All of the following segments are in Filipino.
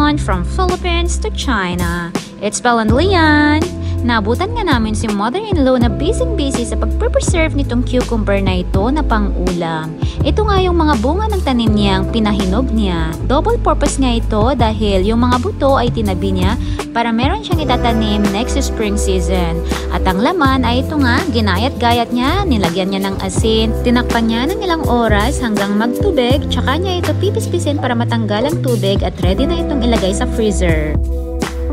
Leon from Philippines to China. It's Belle and Leon. Naabutan nga namin si mother-in-law na busy-busy sa pag-preserve nitong cucumber na ito na pang-ulam. Ito nga yung mga bunga ng tanim niyang pinahinog niya. Double purpose nga ito dahil yung mga buto ay tinabi niya para meron siyang itatanim next spring season. At ang laman ay ito nga, ginayat-gayat niya, nilagyan niya ng asin, tinakpan niya ng ilang oras hanggang magtubig, tsaka niya ito pipis-pisin para matanggal ang tubig at ready na itong ilagay sa freezer.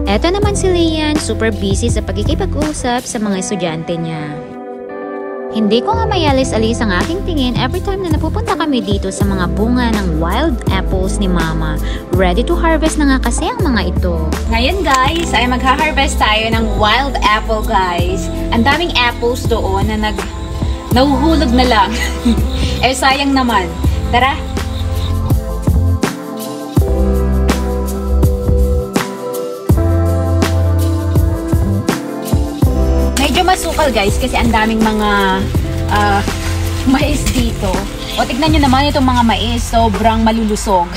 Eto naman si Leon, super busy sa pagkikipag-usap sa mga estudyante niya. Hindi ko nga mayalis-alis ang aking tingin every time na napupunta kami dito sa mga bunga ng wild apples ni Mama. Ready to harvest na nga kasi ang mga ito. Ngayon guys, ay magha-harvest tayo ng wild apple guys. Ang daming apples doon na nahuhulog na lang. Eh sayang naman. Tara! Medyo masukal guys kasi ang daming mga mais dito. O tignan nyo naman itong mga mais, sobrang malulusog.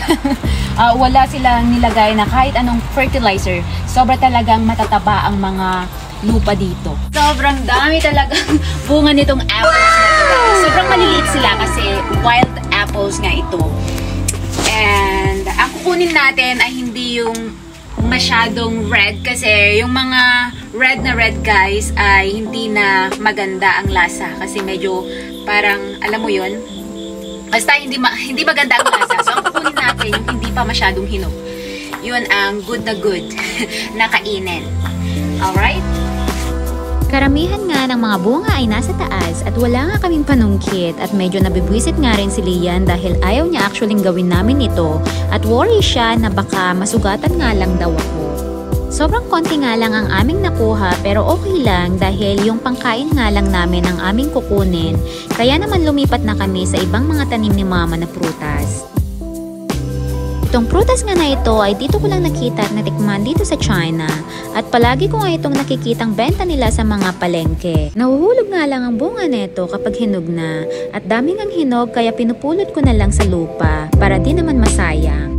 Wala silang nilagay na kahit anong fertilizer. Sobra talagang matataba ang mga lupa dito. Sobrang dami talagang bunga nitong apples na ito. Sobrang maliliit sila kasi wild apples nga ito. And ang kukunin natin ay hindi yung masyadong red kasi yung mga red guys ay hindi na maganda ang lasa kasi medyo parang alam mo yun basta hindi maganda ang lasa. So ang kukunin natin yung hindi pa masyadong hinog, yun ang good na kainin. Alright? Karamihan nga ng mga bunga ay nasa taas at wala nga kaming panungkit at medyo nabibwisit nga rin si Leon dahil ayaw niya actually gawin namin ito at worry siya na baka masugatan nga lang daw ako. Sobrang konti nga lang ang aming nakuha pero okay lang dahil yung pangkain nga lang namin ang aming kukunin kaya naman lumipat na kami sa ibang mga tanim ni Mama na prutas. Itong prutas nga na ito ay dito ko lang nakita at natikman dito sa China at palagi ko nga itong nakikitang benta nila sa mga palengke. Nahuhulog nga lang ang bunga nito kapag hinog na at daming ang hinog kaya pinupulot ko na lang sa lupa para di naman masayang.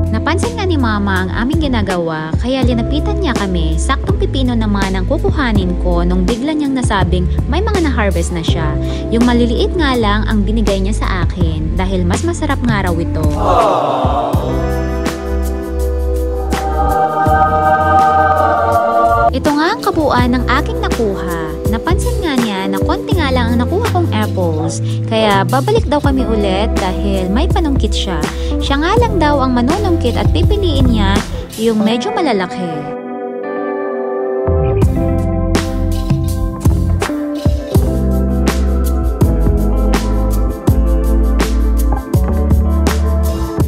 Napansin nga ni Mama ang aming ginagawa kaya linapitan niya kami. Saktong pipino naman ang kukuhanin ko nung bigla niyang nasabing may mga na-harvest na siya. Yung maliliit nga lang ang binigay niya sa akin dahil mas masarap nga raw ito. Ito nga ang kabuuan ng aking nakuha. Napansin nga niya na konti nga lang ang nakuha kong apples. Kaya babalik daw kami ulit dahil may panungkit siya. Siya nga lang daw ang manunungkit at pipiliin niya yung medyo malalaki.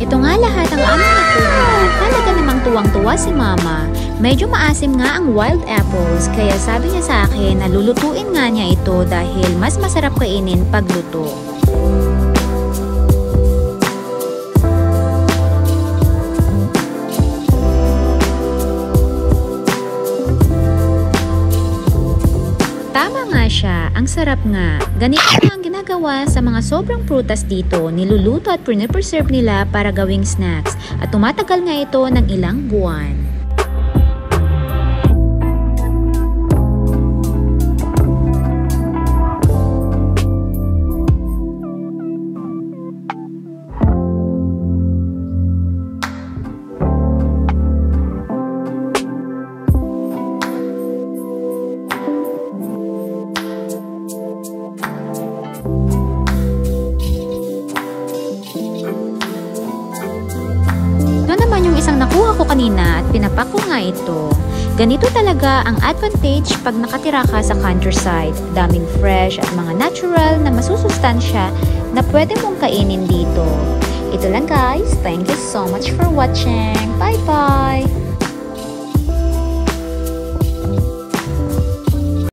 Ito nga lahat ang aming nakuha at talaga namang tuwang-tuwa si Mama. Medyo maasim nga ang wild apples kaya sabi niya sa akin na lulutuin nga niya ito dahil mas masarap kainin pag luto. Tama nga siya, ang sarap nga. Ganito nga ang ginagawa sa mga sobrang prutas dito, niluluto at pre-preserve nila para gawing snacks at tumatagal nga ito ng ilang buwan. Isang nakuha ko kanina at pinapak ko nga ito. Ganito talaga ang advantage pag nakatira ka sa countryside. Daming fresh at mga natural na masusustansya na pwede mong kainin dito. Ito lang guys. Thank you so much for watching. Bye-bye!